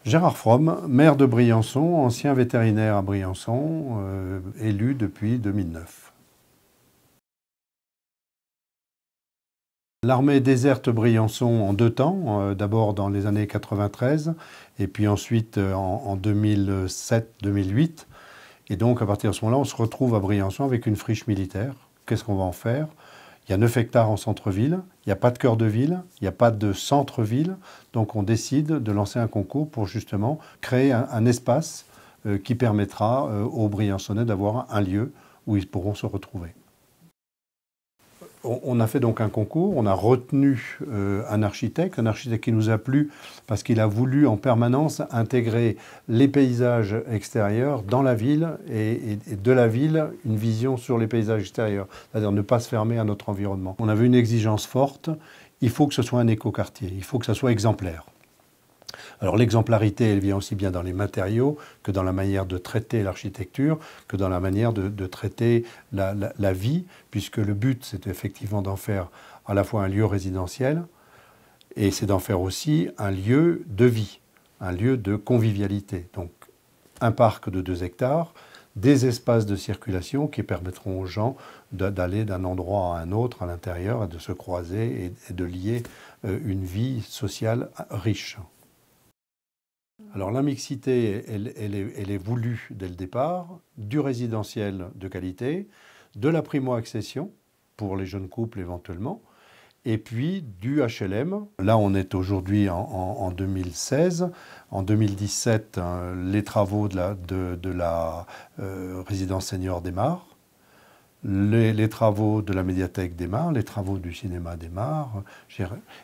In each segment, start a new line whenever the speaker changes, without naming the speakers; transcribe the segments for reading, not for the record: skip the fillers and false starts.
Gérard Fromm, maire de Briançon, ancien vétérinaire à Briançon, élu depuis 2009. L'armée déserte Briançon en deux temps, d'abord dans les années 93 et puis ensuite en 2007-2008. Et donc à partir de ce moment-là, on se retrouve à Briançon avec une friche militaire. Qu'est-ce qu'on va en faire? Il y a 9 hectares en centre-ville, il n'y a pas de cœur de ville, il n'y a pas de centre-ville. Donc on décide de lancer un concours pour justement créer un espace qui permettra aux Briançonnais d'avoir un lieu où ils pourront se retrouver. On a fait donc un concours, on a retenu un architecte qui nous a plu parce qu'il a voulu en permanence intégrer les paysages extérieurs dans la ville et de la ville une vision sur les paysages extérieurs, c'est-à-dire ne pas se fermer à notre environnement. On avait une exigence forte, il faut que ce soit un écoquartier, il faut que ce soit exemplaire. Alors l'exemplarité, elle vient aussi bien dans les matériaux que dans la manière de traiter l'architecture, que dans la manière de traiter la vie, puisque le but, c'est effectivement d'en faire à la fois un lieu résidentiel, et c'est d'en faire aussi un lieu de vie, un lieu de convivialité. Donc un parc de 2 hectares, des espaces de circulation qui permettront aux gens d'aller d'un endroit à un autre à l'intérieur, de se croiser et de lier une vie sociale riche. Alors la mixité, elle est voulue dès le départ, du résidentiel de qualité, de la primo-accession pour les jeunes couples éventuellement, et puis du HLM. Là, on est aujourd'hui en 2016. En 2017, les travaux de la résidence senior démarrent. Les travaux de la médiathèque démarrent, les travaux du cinéma démarrent,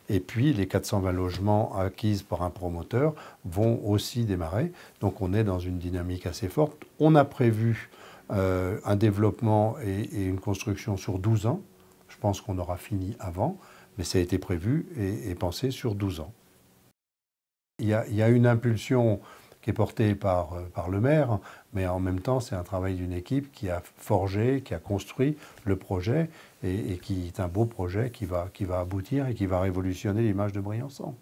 et puis les 420 logements acquis par un promoteur vont aussi démarrer. Donc on est dans une dynamique assez forte. On a prévu un développement et une construction sur 12 ans. Je pense qu'on aura fini avant, mais ça a été prévu et pensé sur 12 ans. Il y a une impulsion qui est porté par le maire, mais en même temps, c'est un travail d'une équipe qui a forgé, qui a construit le projet et qui est un beau projet qui va aboutir et qui va révolutionner l'image de Briançon.